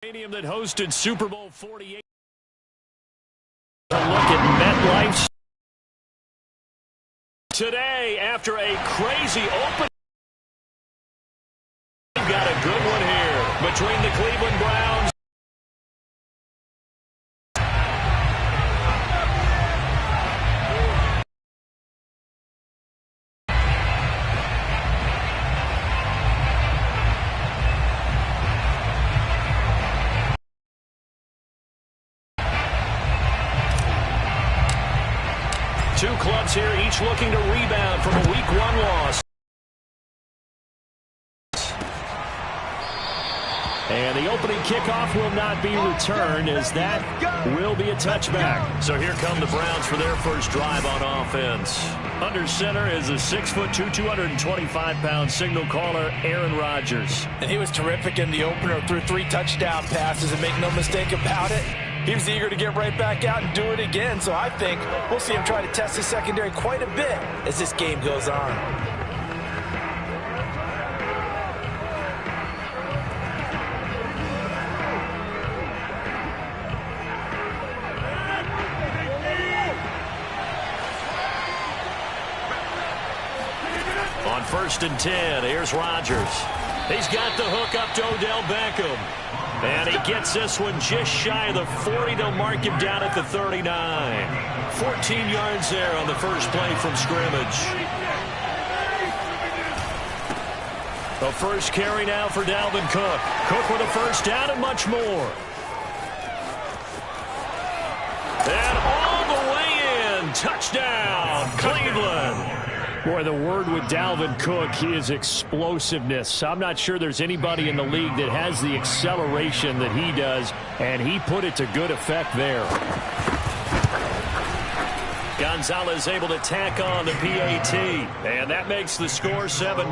Stadium that hosted Super Bowl 48. A look at MetLife today after a crazy open. We've got a good one here between the Cleveland Browns. Two clubs here, each looking to rebound from a Week 1 loss. And the opening kickoff will not be returned, as that will be a touchback. So here come the Browns for their first drive on offense. Under center is a 6'2", 225-pound signal caller, Aaron Rodgers. And he was terrific in the opener, threw 3 touchdown passes, and make no mistake about it, he was eager to get right back out and do it again. So I think we'll see him try to test the secondary quite a bit as this game goes on. On 1st and 10, here's Rodgers. He's got the hook up to Odell Beckham. And he gets this one just shy of the 40. They'll mark him down at the 39. 14 yards there on the first play from scrimmage. The first carry now for Dalvin Cook. Cook with a first down and much more. And all the way in. Touchdown, Cleveland. Boy, the word with Dalvin Cook, he is explosiveness. I'm not sure there's anybody in the league that has the acceleration that he does, and he put it to good effect there. Gonzalez able to tack on the PAT, and that makes the score 7-0.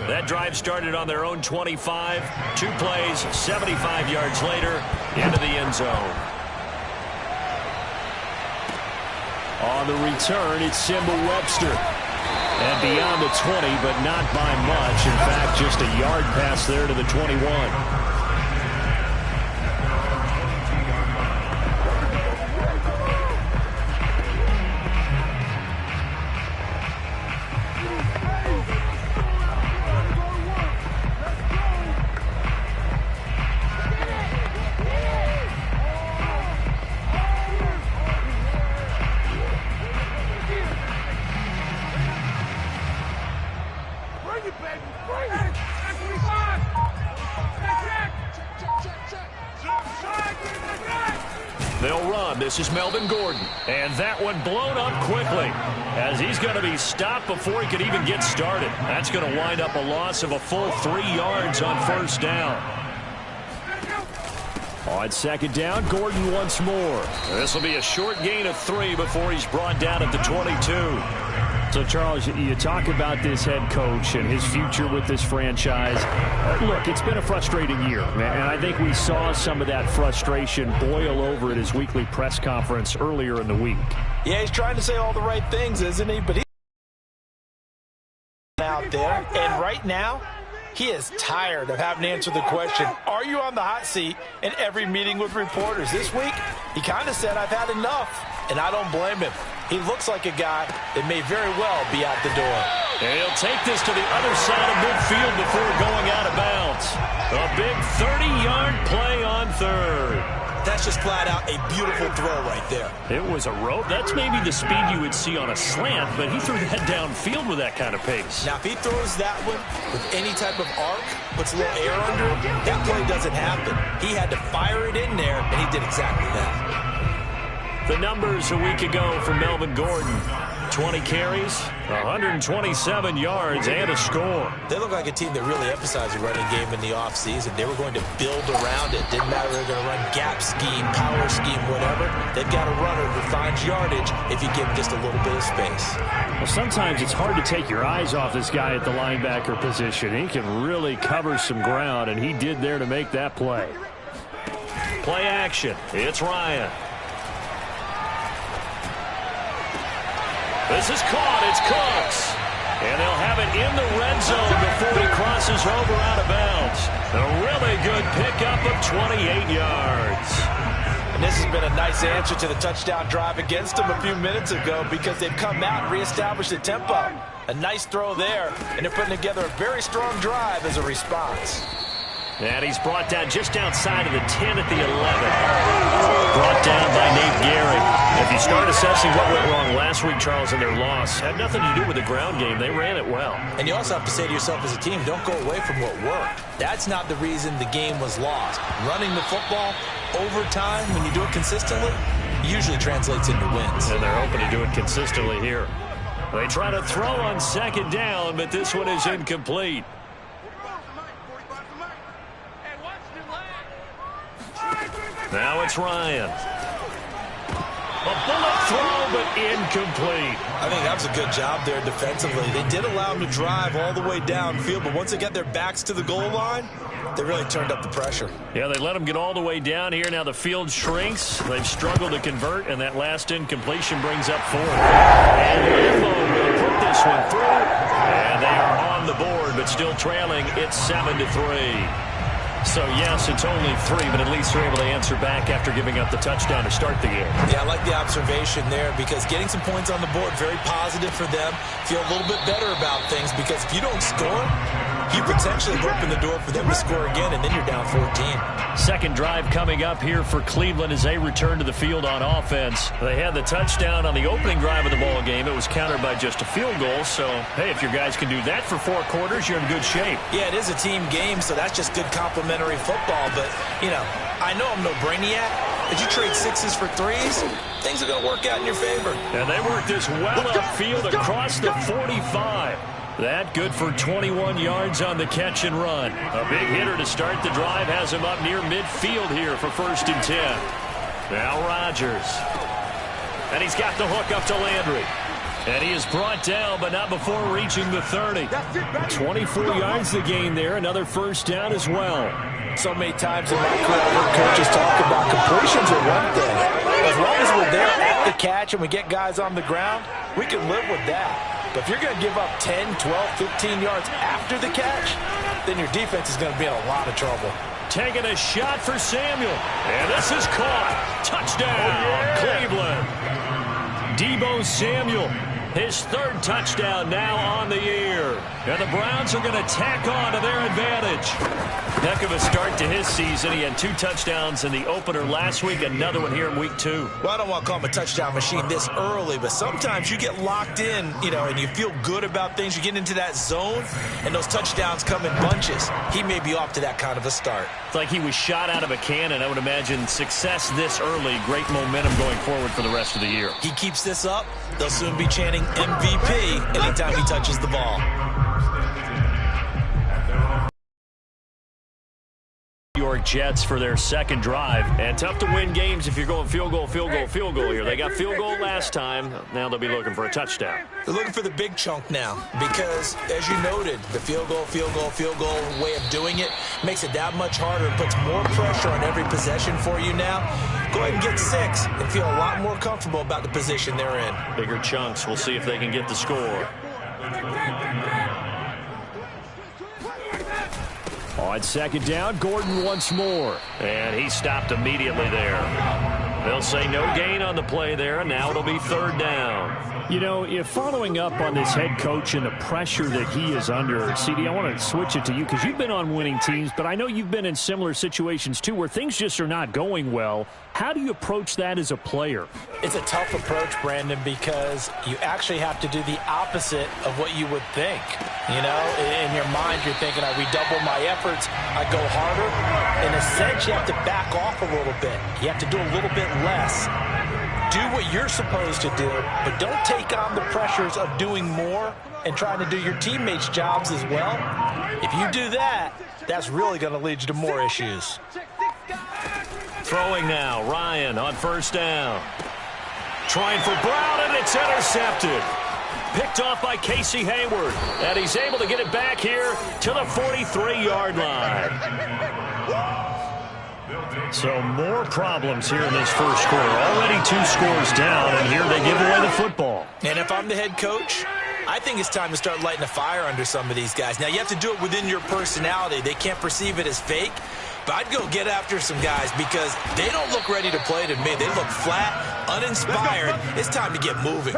That drive started on their own 25. 2 plays, 75 yards later, into the end zone. On the return, it's Simba Webster. And beyond the 20, but not by much. In fact, just a yard pass there to the 21. They'll run. This is Melvin Gordon. And that one blown up quickly, as he's going to be stopped before he could even get started. That's going to wind up a loss of a full 3 yards on first down. On second down, Gordon once more. This will be a short gain of 3 before he's brought down at the 22. So, Charles, you talk about this head coach and his future with this franchise. Look, it's been a frustrating year, and I think we saw some of that frustration boil over at his weekly press conference earlier in the week. Yeah, he's trying to say all the right things, isn't he? But he's out there, and right now, he is tired of having to answer the question, are you on the hot seat, in every meeting with reporters. This week, he kind of said, I've had enough, and I don't blame him. He looks like a guy that may very well be out the door. And he'll take this to the other side of midfield before going out of bounds. A big 30-yard play on third. That's just flat out a beautiful throw right there. It was a rope. That's maybe the speed you would see on a slant, but he threw that downfield with that kind of pace. Now, if he throws that one with any type of arc, puts a little air under it, that play doesn't happen. He had to fire it in there, and he did exactly that. The numbers a week ago for Melvin Gordon. 20 carries, 127 yards, and a score. They look like a team that really emphasized the running game in the offseason. They were going to build around it. Didn't matter if they're going to run gap scheme, power scheme, whatever. They've got a runner who finds yardage if you give him just a little bit of space. Well, sometimes it's hard to take your eyes off this guy at the linebacker position. He can really cover some ground, and he did there to make that play. Play action. It's Ryan. This is caught. It's Cooks. And they'll have it in the red zone before he crosses over out of bounds. A really good pickup of 28 yards. And this has been a nice answer to the touchdown drive against them a few minutes ago because they've come out and reestablished the tempo. A nice throw there, and they're putting together a very strong drive as a response. And he's brought down just outside of the 10 at the 11. Brought down by Nate Gehrig. If you start assessing what went wrong last week, Charles, in their loss, had nothing to do with the ground game. They ran it well. And you also have to say to yourself as a team, don't go away from what worked. That's not the reason the game was lost. Running the football over time, when you do it consistently, usually translates into wins. And they're hoping to do it consistently here. They try to throw on second down, but this one is incomplete. Now it's Ryan. A bullet throw, but incomplete. I think that was a good job there defensively. They did allow him to drive all the way downfield, but once they got their backs to the goal line, they really turned up the pressure. Yeah, they let him get all the way down here. Now the field shrinks. They've struggled to convert, and that last incompletion brings up fourth. And Limbo will put this one through. And they are on the board, but still trailing. It's 7-3. So, yes, it's only 3, but at least they're able to answer back after giving up the touchdown to start the game. Yeah, I like the observation there because getting some points on the board, very positive for them. Feel a little bit better about things because if you don't score, you potentially open the door for them to score again, and then you're down 14. Second drive coming up here for Cleveland as they return to the field on offense. They had the touchdown on the opening drive of the ball game. It was countered by just a field goal. So, hey, if your guys can do that for 4 quarters, you're in good shape. Yeah, it is a team game, so that's just good complementary football. But, you know, I know I'm no brainiac, but you trade 6s for 3s, things are going to work out in your favor. And they work this well upfield across the 45. That good for 21 yards on the catch and run. A big hitter to start the drive has him up near midfield here for 1st and 10. Now Rodgers. And he's got the hook up to Landry. And he is brought down, but not before reaching the 30. 24 yards the gain there. Another 1st down as well. So many times in my career, I've heard coaches talk about completions are one thing. As long as we're there at the catch and we get guys on the ground, we can live with that. But if you're going to give up 10, 12, 15 yards after the catch, then your defense is going to be in a lot of trouble. Taking a shot for Samuel. And this is caught. Touchdown, Cleveland. Deebo Samuel, his 3rd touchdown now on the year. And the Browns are going to tack on to their advantage. Heck of a start to his season. He had 2 touchdowns in the opener last week, another one here in week 2. Well, I don't want to call him a touchdown machine this early, but sometimes you get locked in, you know, and you feel good about things. You get into that zone, and those touchdowns come in bunches. He may be off to that kind of a start. It's like he was shot out of a cannon. I would imagine success this early, great momentum going forward for the rest of the year. He keeps this up, they'll soon be chanting MVP anytime he touches the ball. York Jets for their 2nd drive. And tough to win games if you're going field goal here. They got field goal last time. Now they'll be looking for a touchdown. They're looking for the big chunk now because, as you noted, the field goal way of doing it makes it that much harder and puts more pressure on every possession for you now. Go ahead and get 6 and feel a lot more comfortable about the position they're in. Bigger chunks. We'll see if they can get the score. On 2nd down, Gordon once more. And he stopped immediately there. They'll say no gain on the play there, and now it'll be 3rd down. You know, if following up on this head coach and the pressure that he is under, CD, I want to switch it to you because you've been on winning teams, but I know you've been in similar situations too where things just are not going well. How do you approach that as a player? It's a tough approach, Brandon, because you actually have to do the opposite of what you would think. You know, in your mind, you're thinking, I redouble my efforts, I go harder. In a sense, you have to back off a little bit. You have to do a little bit less. Do what you're supposed to do, but don't take on the pressures of doing more and trying to do your teammates' jobs as well. If you do that, that's really going to lead you to more issues. Throwing now, Ryan on 1st down. Trying for Brown, and it's intercepted. Picked off by Casey Hayward, and he's able to get it back here to the 43-yard line. So more problems here in this 1st quarter. Already 2 scores down, and here they give away the football. And if I'm the head coach, I think it's time to start lighting a fire under some of these guys. Now, you have to do it within your personality. They can't perceive it as fake. But I'd go get after some guys because they don't look ready to play to me. They look flat, uninspired. It's time to get moving.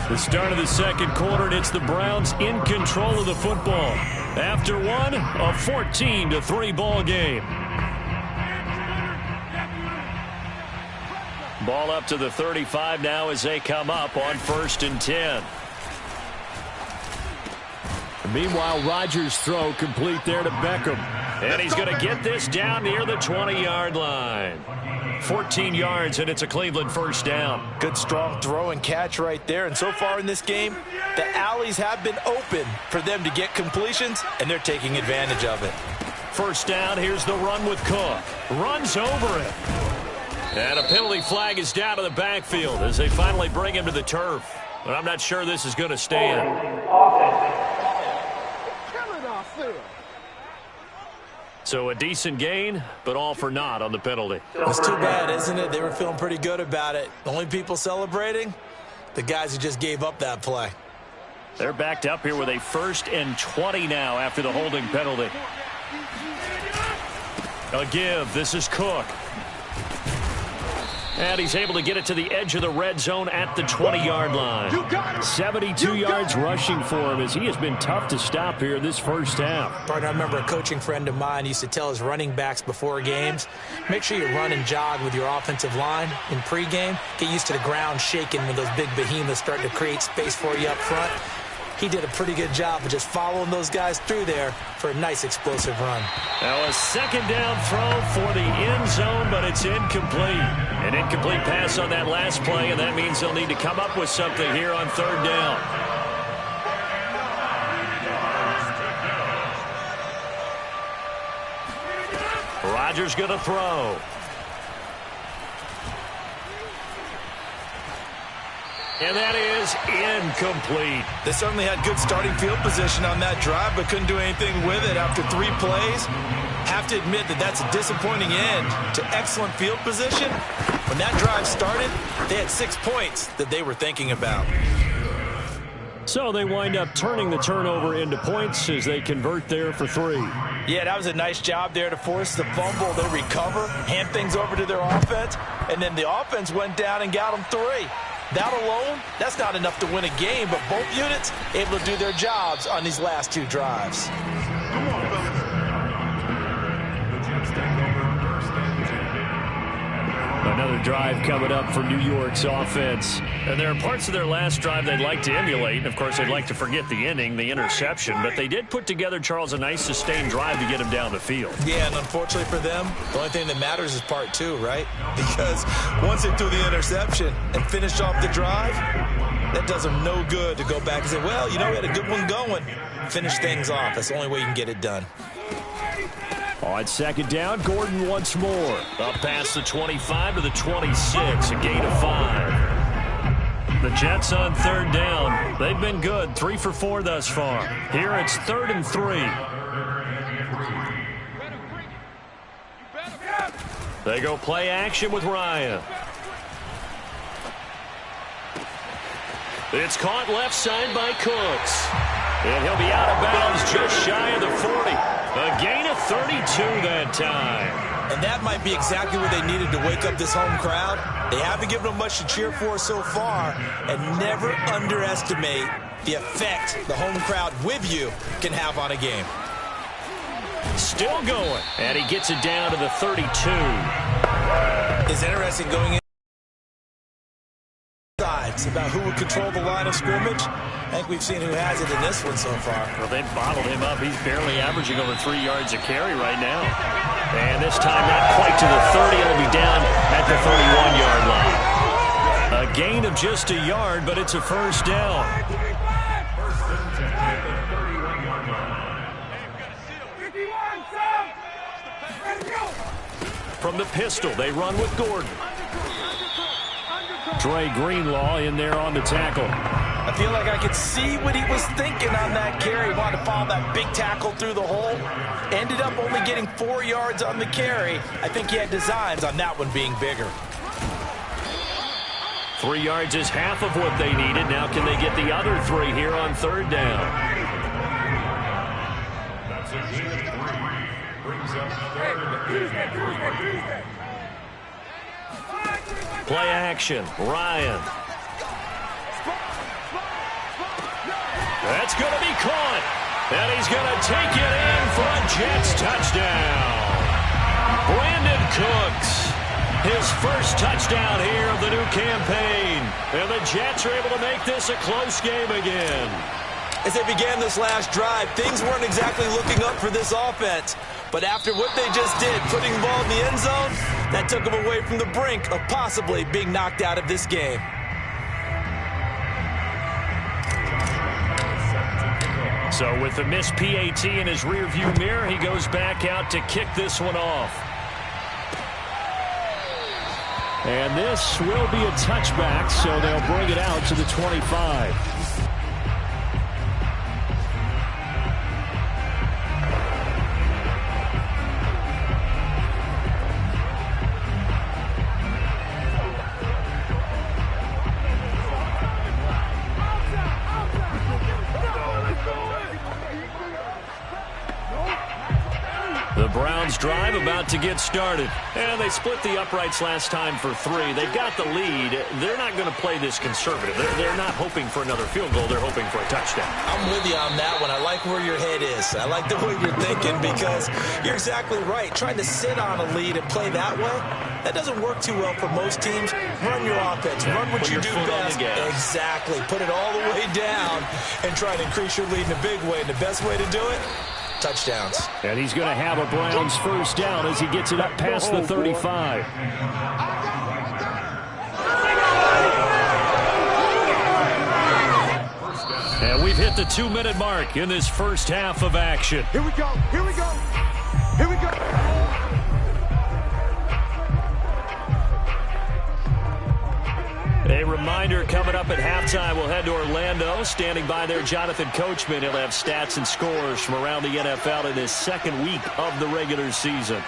The start of the second quarter, and it's the Browns in control of the football. After one, a 14-3 ball game. Ball up to the 35 now as they come up on 1st and 10. Meanwhile, Rodgers' throw complete there to Beckham. And he's going to get this down near the 20-yard line. 14 yards, and it's a Cleveland first down. Good, strong throw and catch right there. And so far in this game, the alleys have been open for them to get completions, and they're taking advantage of it. First down, here's the run with Cook. Runs over it. And a penalty flag is down to the backfield as they finally bring him to the turf. But I'm not sure this is going to stand. So a decent gain, but all for naught on the penalty. It's too bad, isn't it? They were feeling pretty good about it. The only people celebrating, the guys who just gave up that play. They're backed up here with a 1st and 20 now after the holding penalty. A give. This is Cook. And he's able to get it to the edge of the red zone at the 20-yard line. 72 yards rushing for him as he has been tough to stop here this first half. Partner, I remember a coaching friend of mine used to tell his running backs before games, make sure you run and jog with your offensive line in pregame. Get used to the ground shaking when those big behemoths start to create space for you up front. He did a pretty good job of just following those guys through there for a nice explosive run. Now a second down throw for the end zone, but it's incomplete. An incomplete pass on that last play, and that means they'll need to come up with something here on 3rd down. Rodgers going to throw. And that is incomplete. They certainly had good starting field position on that drive, but couldn't do anything with it after 3 plays. Have to admit that that's a disappointing end to excellent field position. When that drive started, they had 6 points that they were thinking about. So they wind up turning the turnover into points as they convert there for 3. Yeah, that was a nice job there to force the fumble. They recover, hand things over to their offense, and then the offense went down and got them 3. That alone, that's not enough to win a game, but both units able to do their jobs on these last 2 drives. Another drive coming up for New York's offense. And there are parts of their last drive they'd like to emulate. And, of course, they'd like to forget the inning, the interception. But they did put together, Charles, a nice sustained drive to get him down the field. Yeah, and unfortunately for them, the only thing that matters is part 2, right? Because once they threw the interception and finished off the drive, that does them no good to go back and say, well, you know, we had a good one going. Finish things off. That's the only way you can get it done. On 2nd down, Gordon once more. Up past the 25 to the 26, a gain of 5. The Jets on 3rd down. They've been good, 3 for 4 thus far. Here it's 3rd and 3. They go play action with Ryan. It's caught left side by Cooks. And he'll be out of bounds just shy of the 40. A gain of 32 that time. And that might be exactly what they needed to wake up this home crowd. They haven't given them much to cheer for so far. And never underestimate the effect the home crowd with you can have on a game. Still going. And he gets it down to the 32. It's interesting going in. About who would control the line of scrimmage. I think we've seen who has it in this one so far. Well, they've bottled him up. He's barely averaging over 3 yards a carry right now. And this time not quite to the 30. It'll be down at the 31-yard line. A gain of just a yard, but it's a first down. From the pistol, they run with Gordon. Dre Greenlaw in there on the tackle. I feel like I could see what he was thinking on that carry. He wanted to follow that big tackle through the hole. Ended up only getting 4 yards on the carry. I think he had designs on that one being bigger. 3 yards is half of what they needed. Now can they get the other 3 here on third down? That's a gain of 3. Brings up third and 3. Play action. Ryan. That's going to be caught. And he's going to take it in for a Jets touchdown. Brandon Cooks, his first touchdown here of the new campaign. And the Jets are able to make this a close game again. As they began this last drive, things weren't exactly looking up for this offense. But after what they just did, putting the ball in the end zone, that took them away from the brink of possibly being knocked out of this game. So with the missed PAT in his rearview mirror, he goes back out to kick this one off. And this will be a touchback, so they'll bring it out to the 25. The Browns drive about to get started. And they split the uprights last time for 3. They've got the lead. They're not going to play this conservative. They're not hoping for another field goal. They're hoping for a touchdown. I'm with you on that one. I like where your head is. I like the way you're thinking because you're exactly right. Trying to sit on a lead and play that way, that doesn't work too well for most teams. Run your offense. Run what you do best. Exactly. Put it all the way down and try to increase your lead in a big way. And the best way to do it, touchdowns. And he's going to have a Browns first down as he gets it up past the 35. And we've hit the 2-minute mark in this first half of action. Here we go. Here we go. Here we go. A reminder coming up at halftime, we'll head to Orlando. Standing by there, Jonathan Coachman. He'll have stats and scores from around the NFL in his second week of the regular season.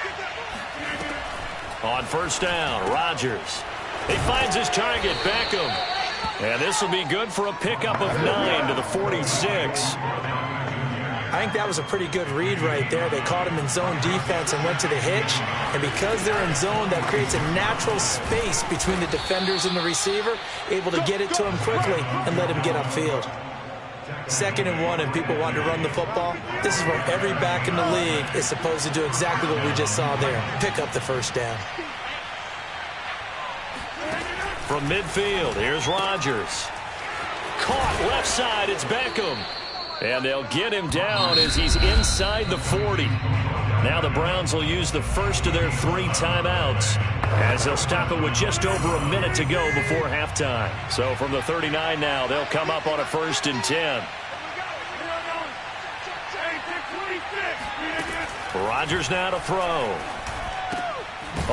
On first down, Rodgers. He finds his target, Beckham. And this will be good for a pickup of 9 to the 46. I think that was a pretty good read right there. They caught him in zone defense and went to the hitch. And because they're in zone, that creates a natural space between the defenders and the receiver, able to get it to him quickly and let him get upfield. 2nd and 1, and people want to run the football. This is where every back in the league is supposed to do exactly what we just saw there. Pick up the first down. From midfield, here's Rodgers. Caught left side, it's Beckham. And they'll get him down as he's inside the 40. Now the Browns will use the first of their 3 timeouts as they'll stop it with just over a minute to go before halftime. So from the 39 now, they'll come up on a 1st and 10. Rodgers now to throw.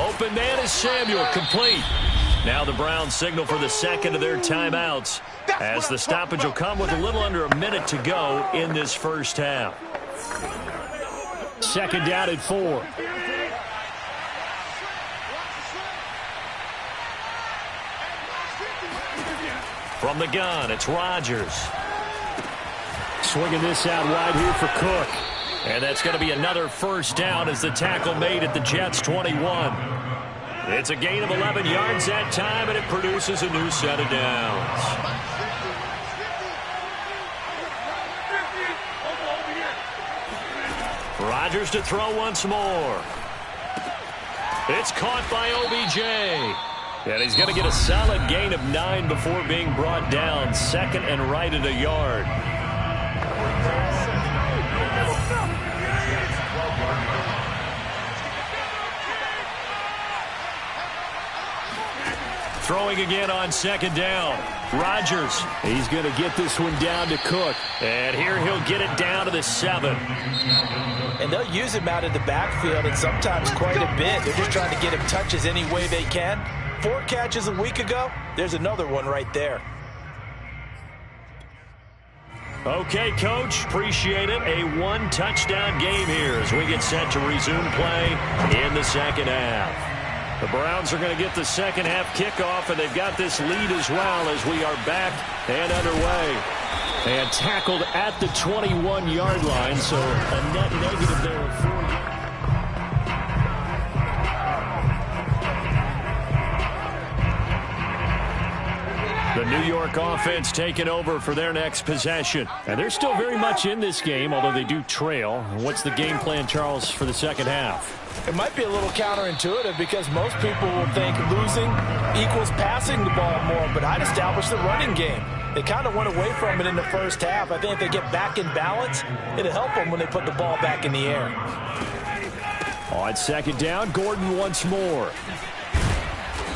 Open man is Samuel, complete. Now the Browns signal for the second of their timeouts as the stoppage will come with a little under a minute to go in this first half. 2nd down at 4. From the gun, it's Rodgers. Swinging this out wide here for Cook. And that's going to be another first down as the tackle made at the Jets' 21. It's a gain of 11 yards that time, and it produces a new set of downs. Rodgers to throw once more. It's caught by OBJ. And he's going to get a solid gain of 9 before being brought down. 2nd and right at a yard. Throwing again on 2nd down. Rodgers. He's going to get this one down to Cook. And here he'll get it down to the 7. And they'll use him out of the backfield, and sometimes quite a bit. They're just trying to get him touches any way they can. 4 catches a week ago. There's another one right there. Okay, Coach. Appreciate it. A 1-touchdown game here as we get set to resume play in the second half. The Browns are going to get the second half kickoff, and they've got this lead as well as we are back and underway. And tackled at the 21-yard line, so a net negative there of 4 yards. The New York offense taking over for their next possession. And they're still very much in this game, although they do trail. What's the game plan, Charles, for the second half? It might be a little counterintuitive because most people will think losing equals passing the ball more, but I'd establish the running game. They kind of went away from it in the first half. I think if they get back in balance, it'll help them when they put the ball back in the air. On second down, Gordon once more.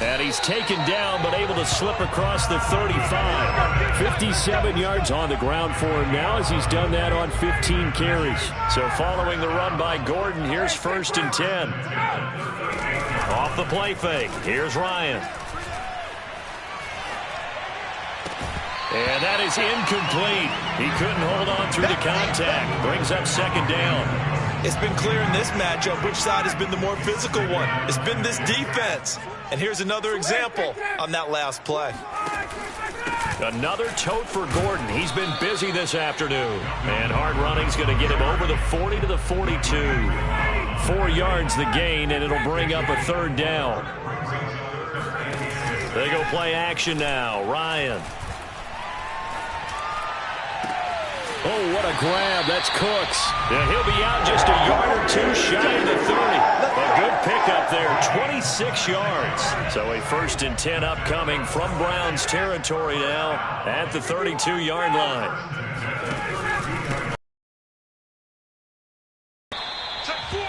And he's taken down, but able to slip across the 35. 57 yards on the ground for him now as he's done that on 15 carries. So following the run by Gordon, here's 1st and 10. Off the play fake, here's Ryan. And that is incomplete. He couldn't hold on through the contact. Brings up second down. It's been clear in this matchup which side has been the more physical one. It's been this defense. And here's another example on that last play. Another tote for Gordon. He's been busy this afternoon. And hard running's going to get him over the 40 to the 42. 4 yards the gain, and it'll bring up a 3rd down. They go play action now. Ryan. Oh, what a grab. That's Cooks. And he'll be out just a yard or two shy of the 30. A good pickup there, 26 yards. So a 1st and 10 upcoming from Browns territory now at the 32-yard line.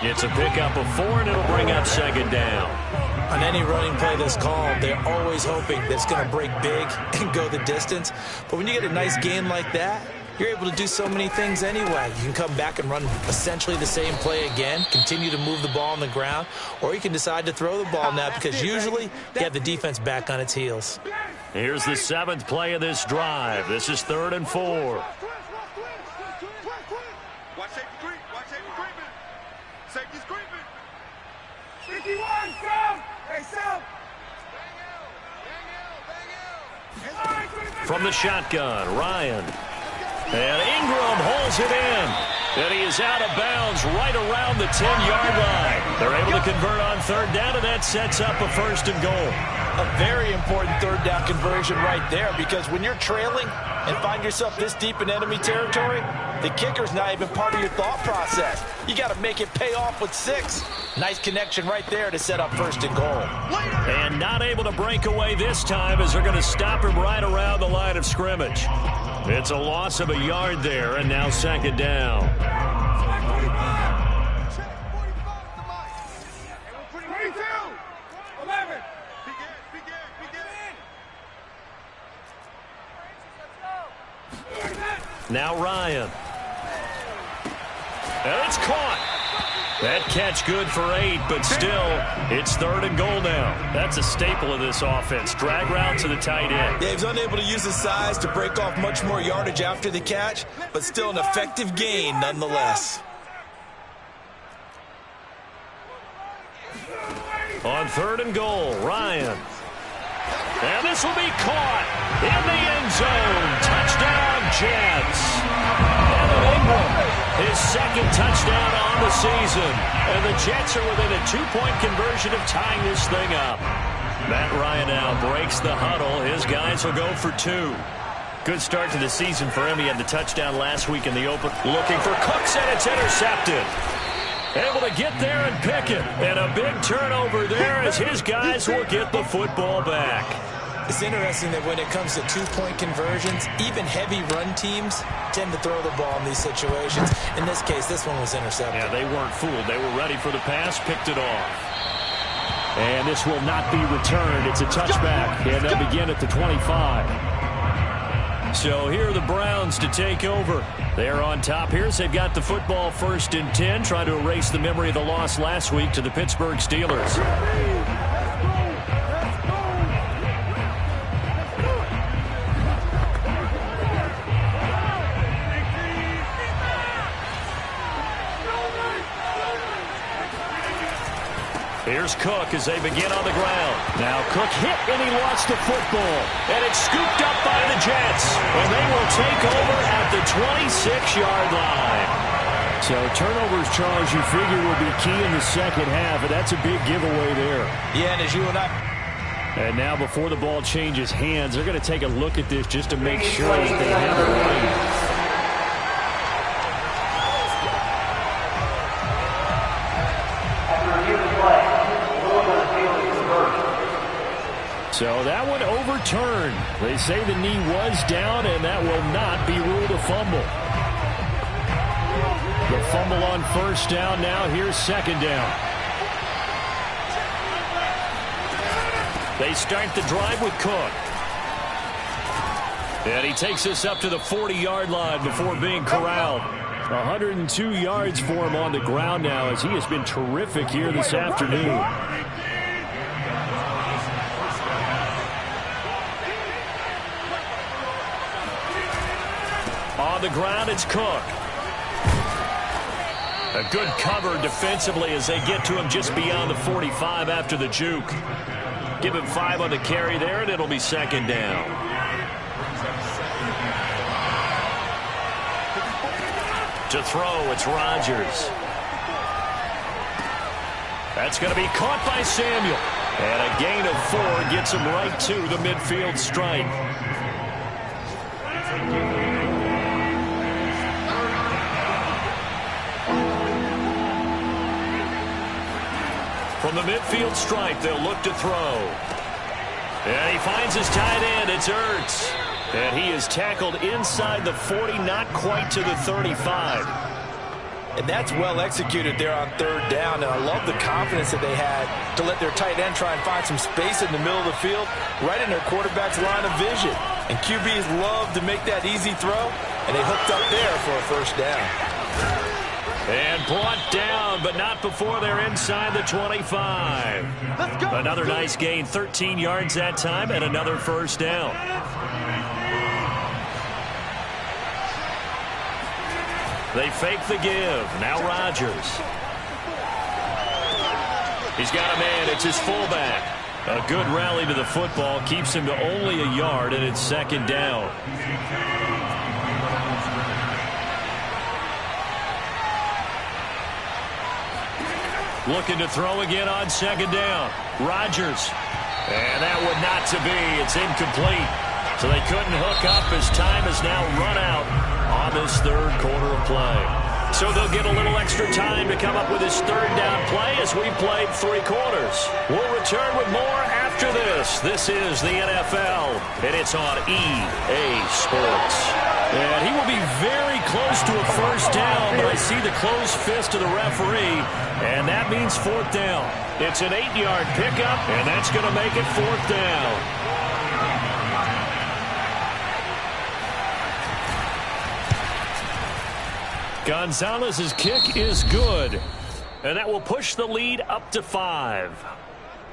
It's a pickup of 4, and it'll bring up second down. On any running play that's called, they're always hoping that it's going to break big and go the distance. But when you get a nice gain like that, you're able to do so many things anyway. You can come back and run essentially the same play again, continue to move the ball on the ground, or you can decide to throw the ball now because usually you have the defense back on its heels. Here's the 7th play of this drive. This is 3rd and 4. Watch safety creep. Watch safety creeping. Safety's creeping. 51, Sam. Hey, Sam. From the shotgun, Ryan. And Ingram holds it in. And he is out of bounds right around the 10-yard line. They're able to convert on 3rd down, and that sets up a 1st and goal. A very important 3rd down conversion right there because when you're trailing and find yourself this deep in enemy territory, the kicker's not even part of your thought process. You got to make it pay off with 6. Nice connection right there to set up 1st and goal. And not able to break away this time as they're going to stop him right around the line of scrimmage. It's a loss of a yard there, and now 2nd down. Now Ryan. And it's caught. That catch good for 8, but still, it's 3rd and goal now. That's a staple of this offense. Drag route to the tight end. Yeah, he's unable to use his size to break off much more yardage after the catch, but still an effective gain nonetheless. On 3rd and goal, Ryan. And this will be caught in the end zone. Touchdown, Jets. Evan Ingram, his 2nd touchdown on the season. And the Jets are within a 2-point conversion of tying this thing up. Matt Ryan now breaks the huddle. His guys will go for 2. Good start to the season for him. He had the touchdown last week in the open. Looking for Cooks, and it's intercepted. Able to get there and pick it. And a big turnover there as his guys will get the football back. It's interesting that when it comes to 2-point conversions, even heavy run teams tend to throw the ball in these situations. In this case, this one was intercepted. Yeah, they weren't fooled. They were ready for the pass, picked it off. And this will not be returned. It's a touchback, and they'll begin at the 25. So here are the Browns to take over. They're on top here. They've got the football 1st and 10, trying to erase the memory of the loss last week to the Pittsburgh Steelers. Here's Cook as they begin on the ground. Now Cook hit and he lost the football. And it's scooped up by the Jets. And they will take over at the 26-yard line. So turnovers, Charles, you figure will be key in the second half. And that's a big giveaway there. Yeah, and as you and I... And now before the ball changes hands, they're going to take a look at this just to make sure that they have it right. So that one overturned. They say the knee was down, and that will not be ruled a fumble. The fumble on first down. Now here's second down. They start the drive with Cook. And he takes us up to the 40-yard line before being corralled. 102 yards for him on the ground now, as he has been terrific here this afternoon. On the ground, it's Cook. A good cover defensively as they get to him just beyond the 45 after the juke. Give him 5 on the carry there, and it'll be second down. To throw, it's Rodgers. That's going to be caught by Samuel. And a gain of 4 gets him right to the midfield stripe. From the midfield stripe, they'll look to throw. And he finds his tight end. It's Ertz. And he is tackled inside the 40, not quite to the 35. And that's well executed there on third down. And I love the confidence that they had to let their tight end try and find some space in the middle of the field, right in their quarterback's line of vision. And QBs love to make that easy throw, and they hooked up there for a first down. And brought down, but not before they're inside the 25. Let's go. Another nice gain, 13 yards that time, and another first down. They fake the give. Now Rodgers. He's got a man. It's his fullback. A good rally to the football keeps him to only a yard, and it's second down. Looking to throw again on second down. Rodgers. And that would not to be. It's incomplete. So they couldn't hook up as time has now run out on this third quarter of play. So they'll get a little extra time to come up with this third down play as we played 3 quarters. We'll return with more after this. This is the NFL, and it's on EA Sports. And he will be very close to a first down, but I see the closed fist of the referee, and that means fourth down. It's an 8-yard pickup, and that's going to make it fourth down. Gonzalez's kick is good, and that will push the lead up to 5.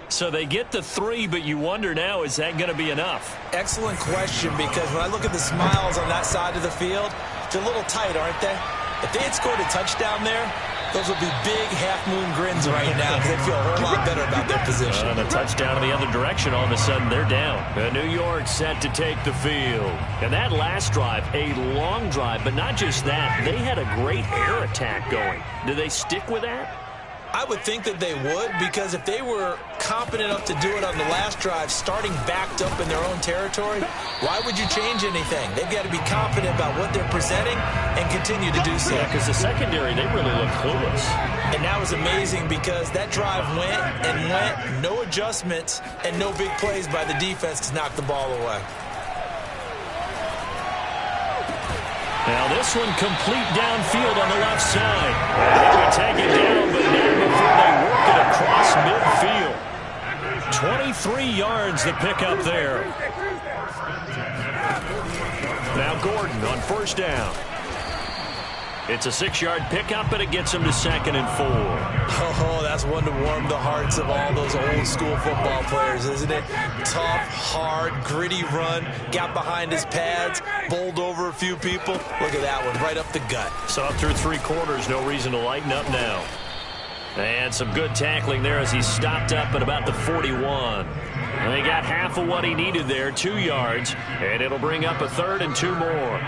So they get the 3, but you wonder now, is that going to be enough? Excellent question, because when I look at the smiles on that side of the field, they're a little tight, aren't they? If they had scored a touchdown there, those would be big half-moon grins right now because they feel a whole lot better about their position. And a touchdown in the other direction, all of a sudden they're down. New York set to take the field. And that last drive, a long drive, but not just that. They had a great air attack going. Do they stick with that? I would think that they would, because if they were competent enough to do it on the last drive, starting backed up in their own territory, why would you change anything? They've got to be confident about what they're presenting and continue to do so. Yeah, because the secondary, they really look clueless. And that was amazing because that drive went and went, no adjustments, and no big plays by the defense to knock the ball away. Now this one complete downfield on the left side. They would take it down, but not before they work it across midfield. 23 yards the pickup there. Now Gordon on first down. It's a 6-yard pickup, but it gets him to 2nd and 4. Oh, that's one to warm the hearts of all those old school football players, isn't it? Tough, hard, gritty run, got behind his pads, bowled over a few people. Look at that one, right up the gut. So through 3 quarters, no reason to lighten up now. And some good tackling there as he stopped up at about the 41. And he got half of what he needed there, 2 yards, and it'll bring up a 3rd and 2 more.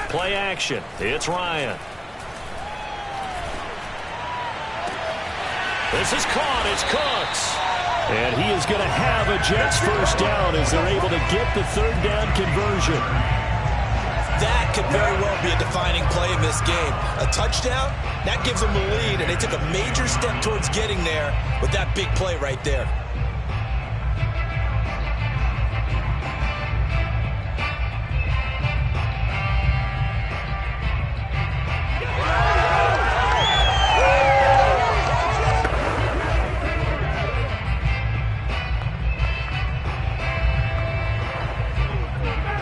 Play action. It's Ryan. This is caught. It's Cooks. And he is going to have a Jets first down as they're able to get the 3rd down conversion. That could very well be a defining play in this game. A touchdown, that gives them the lead, and they took a major step towards getting there with that big play right there.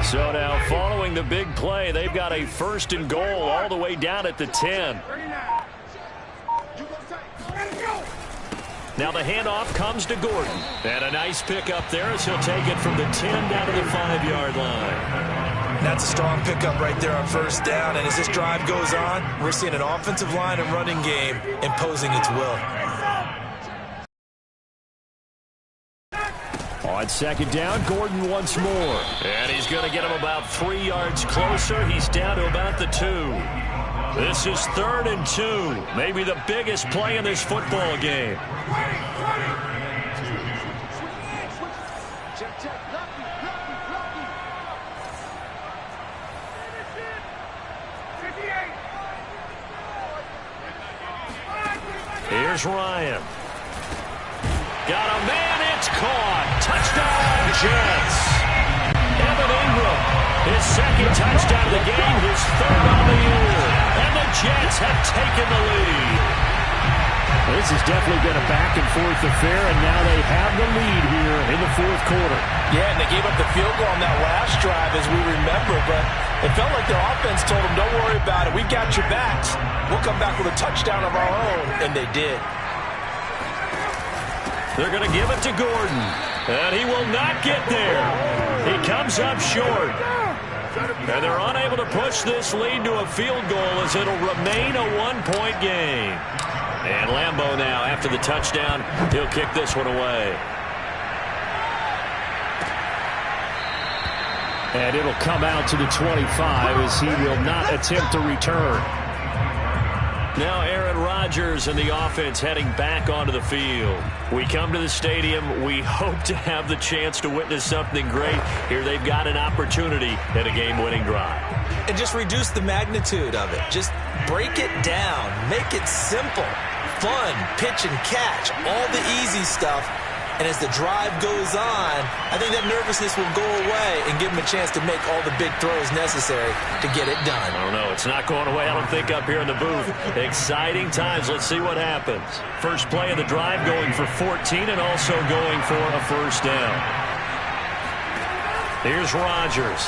So now following the big play, they've got a 1st and goal all the way down at the 10. Now the handoff comes to Gordon. And a nice pickup there as he'll take it from the 10 down to the 5-yard line. That's a strong pickup right there on 1st down. And as this drive goes on, we're seeing an offensive line and running game imposing its will. On 2nd down, Gordon once more. And he's going to get him about 3 yards closer. He's down to about the 2. This is 3rd and 2. Maybe the biggest play in this football game. Here's Ryan. Got a man, it's caught. Touchdown, Jets. Evan Ingram, his 2nd touchdown of the game, his 3rd on the year. And the Jets have taken the lead. This has definitely been a back-and-forth affair, and now they have the lead here in the 4th quarter. Yeah, and they gave up the field goal on that last drive, as we remember, but it felt like their offense told them, don't worry about it. We've got your backs. We'll come back with a touchdown of our own, and they did. They're going to give it to Gordon, and he will not get there. He comes up short. And they're unable to push this lead to a field goal as it'll remain a 1-point game. And Lambeau now, after the touchdown, he'll kick this one away. And it'll come out to the 25 as he will not attempt to return. Now Aaron Rodgers and the offense heading back onto the field. We come to the stadium. We hope to have the chance to witness something great. Here they've got an opportunity at a game-winning drive. And just reduce the magnitude of it. Just break it down. Make it simple. Fun, pitch and catch, all the easy stuff. And as the drive goes on, I think that nervousness will go away and give them a chance to make all the big throws necessary to get it done. I don't know. It's not going away, I don't think, up here in the booth. Exciting times. Let's see what happens. First play of the drive going for 14 and also going for a 1st down. Here's Rodgers.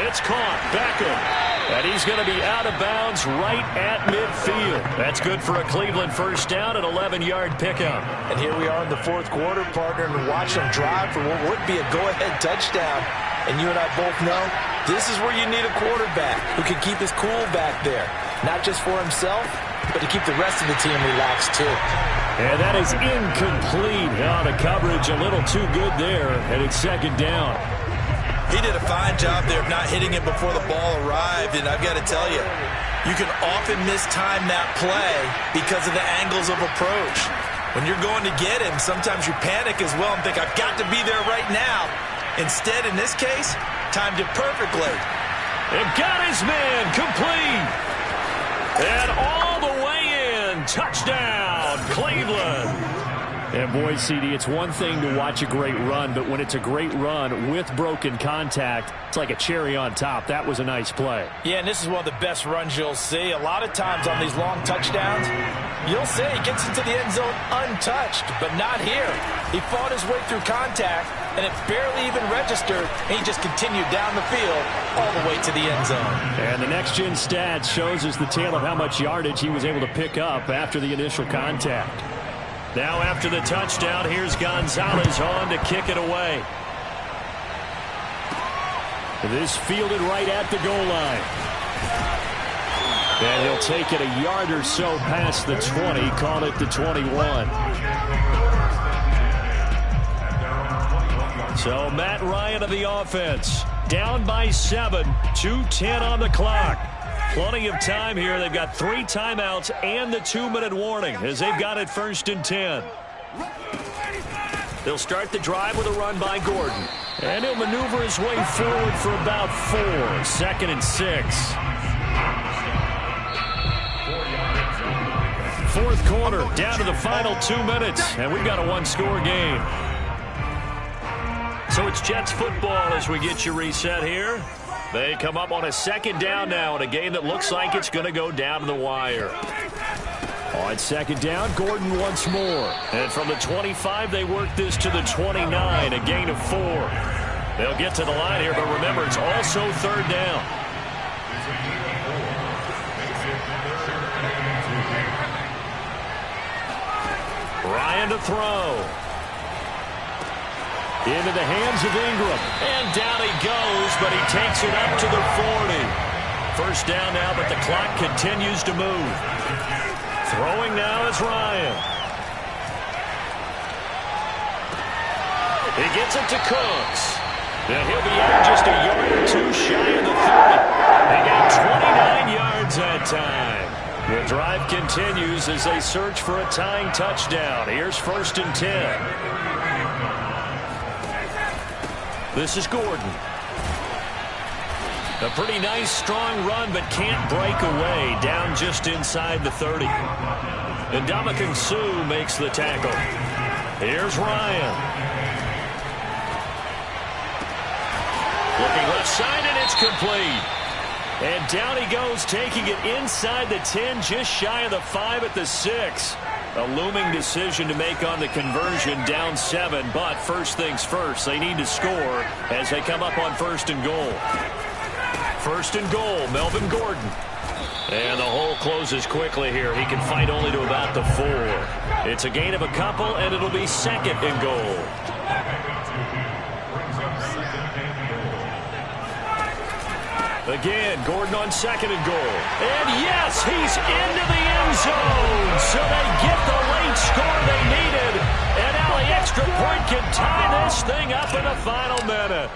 It's caught. Beckham. And he's going to be out of bounds right at midfield. That's good for a Cleveland 1st down, an 11-yard pickup. And here we are in the 4th quarter, partner, and watch them drive for what would be a go-ahead touchdown. And you and I both know this is where you need a quarterback who can keep his cool back there. Not just for himself, but to keep the rest of the team relaxed too. And that is incomplete. Oh, the coverage a little too good there, and it's 2nd down. He did a fine job there of not hitting it before the ball arrived, and I've got to tell you, you can often mistime that play because of the angles of approach. When you're going to get him, sometimes you panic as well and think, I've got to be there right now. Instead, in this case, timed it perfectly. And got his man complete. And all the way in. Touchdown, Cleveland. And boy, CD, it's one thing to watch a great run, but when it's a great run with broken contact, it's like a cherry on top. That was a nice play. Yeah, and this is one of the best runs you'll see. A lot of times on these long touchdowns, you'll see he gets into the end zone untouched, but not here. He fought his way through contact, and it barely even registered, and he just continued down the field all the way to the end zone. And the next-gen stats shows us the tale of how much yardage he was able to pick up after the initial contact. Now after the touchdown, here's Gonzalez on to kick it away. This fielded right at the goal line. And he'll take it a yard or so past the 20, call it the 21. So Matt Ryan of the offense, down by 7, 2:10 on the clock. Plenty of time here. They've got 3 timeouts and the 2-minute warning as they've got it 1st and 10. They'll start the drive with a run by Gordon. And he'll maneuver his way forward for about 4. 2nd and 6. 4th quarter, down to the final 2 minutes. And we've got a 1-score game. So it's Jets football as we get you reset here. They come up on a 2nd down now in a game that looks like it's going to go down to the wire. On 2nd down, Gordon once more. And from the 25, they work this to the 29, a gain of 4. They'll get to the line here, but remember, it's also 3rd down. Ryan to throw. Into the hands of Ingram. And down he goes, but he takes it up to the 40. 1st down now, but the clock continues to move. Throwing now is Ryan. He gets it to Cooks. And he'll be out just a yard or 2 shy of the 30. They got 29 yards that time. The drive continues as they search for a tying touchdown. Here's 1st and 10. This is Gordon. A pretty nice, strong run, but can't break away. Down just inside the 30. And Ndamukong Suh makes the tackle. Here's Ryan. Looking left side, and it's complete. And down he goes, taking it inside the 10, just shy of the 5 at the 6. A looming decision to make on the conversion, down 7. But first things first, they need to score as they come up on 1st and goal. 1st and goal, Melvin Gordon. And the hole closes quickly here. He can fight only to about the 4. It's a gain of a couple, and it'll be 2nd and goal. Again, Gordon on 2nd and goal. And yes, he's into the end zone. So they get the late score they needed. And now the extra point can tie this thing up in the final minute.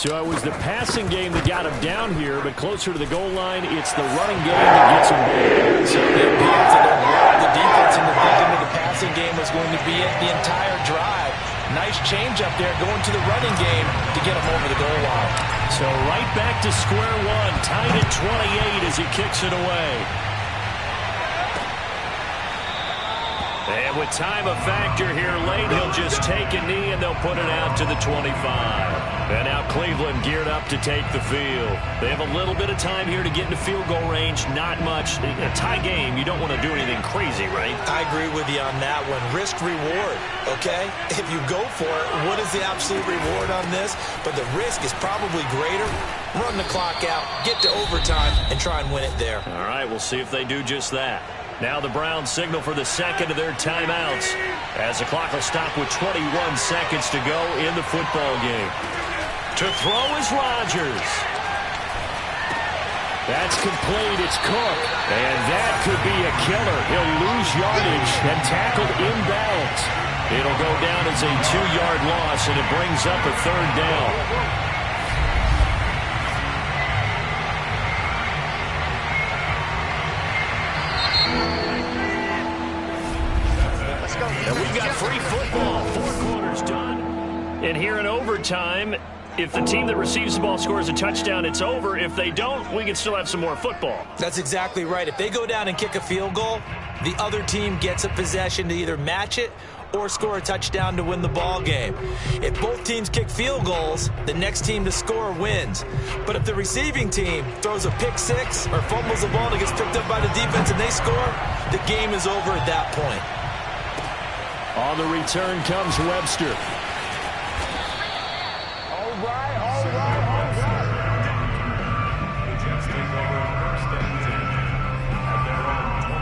So it was the passing game that got him down here, but closer to the goal line, it's the running game that gets him there. So they appealed to the defense into thinking that the passing game was going to be it the entire drive. Nice change up there going to the running game to get him over the goal line. So right back to square one, tied at 28 as he kicks it away. And with time a factor here late, he'll just take a knee and they'll put it out to the 25. And now Cleveland geared up to take the field. They have a little bit of time here to get into field goal range. Not much. A tie game, you don't want to do anything crazy, right? I agree with you on that one. Risk reward, okay? If you go for it, what is the absolute reward on this? But the risk is probably greater. Run the clock out, get to overtime, and try and win it there. All right, we'll see if they do just that. Now the Browns signal for the 2nd of their timeouts as the clock will stop with 21 seconds to go in the football game. To throw is Rodgers. That's complete. It's Cook. And that could be a killer. He'll lose yardage and tackled inbounds. It'll go down as a 2-yard loss, and it brings up a 3rd down. And we've got free football. 4 quarters done. And here in overtime, if the team that receives the ball scores a touchdown, it's over. If they don't, we can still have some more football. That's exactly right. If they go down and kick a field goal, the other team gets a possession to either match it or score a touchdown to win the ball game. If both teams kick field goals, the next team to score wins. But if the receiving team throws a pick 6 or fumbles the ball and it gets picked up by the defense and they score, the game is over at that point. On the return comes Webster. All right.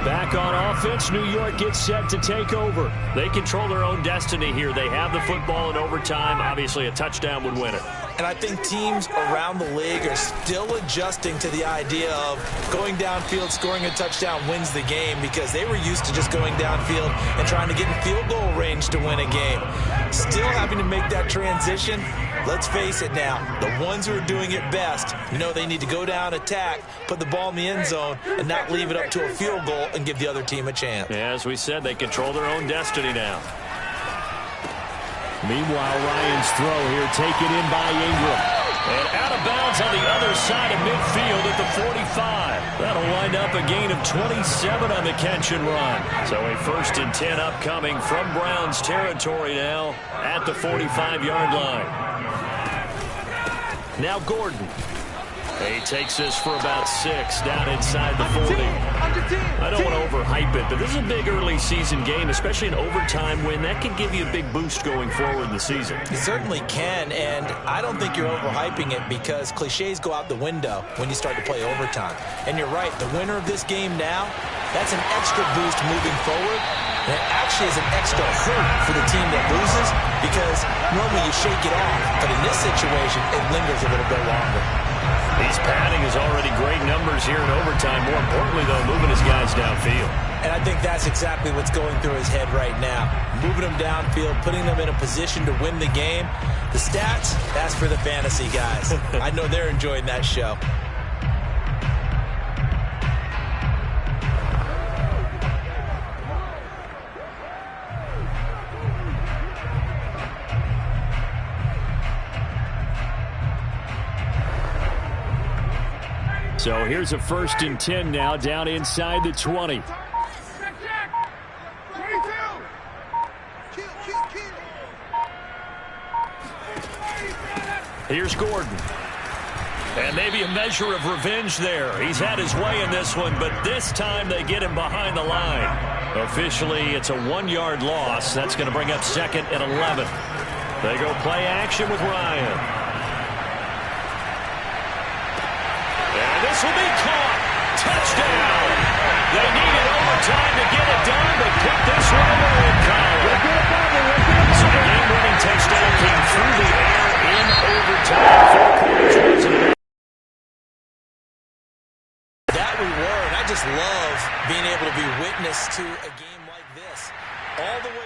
Back on offense, New York gets set to take over. They control their own destiny here. They have the football in overtime. Obviously, a touchdown would win it. And I think teams around the league are still adjusting to the idea of going downfield, scoring a touchdown wins the game, because they were used to just going downfield and trying to get in field goal range to win a game. Still having to make that transition. Let's face it now, the ones who are doing it best know they need to go down, attack, put the ball in the end zone, and not leave it up to a field goal and give the other team a chance. Yeah, as we said, they control their own destiny now. Meanwhile, Ryan's throw here taken in by Ingram. And out of bounds on the other side of midfield at the 45. That'll wind up a gain of 27 on the catch and run. So a 1st and 10 upcoming from Browns territory now at the 45-yard line. Now Gordon. He takes this for about 6 down inside the 40. I don't want to overhype it, but this is a big early season game, especially an overtime win. That can give you a big boost going forward in the season. It certainly can, and I don't think you're overhyping it, because cliches go out the window when you start to play overtime. And you're right, the winner of this game now, that's an extra boost moving forward. And it actually is an extra hurt for the team that loses, because normally you shake it off, but in this situation, it lingers a little bit longer. He's padding his already great numbers here in overtime. More importantly, though, moving his guys downfield. And I think that's exactly what's going through his head right now. Moving them downfield, putting them in a position to win the game. The stats, that's for the fantasy guys. I know they're enjoying that show. So here's a 1st and 10 now down inside the 20. Here's Gordon. And maybe a measure of revenge there. He's had his way in this one, but this time they get him behind the line. Officially, it's a 1-yard loss. That's going to bring up 2nd and 11. They go play action with Ryan. This will be caught. Touchdown. They needed overtime to get it done, but put this one away in Colorado. So the game-winning touchdown came through the air in overtime. 4 quarters. That we were, and I just love being able to be witness to a game like this. All the way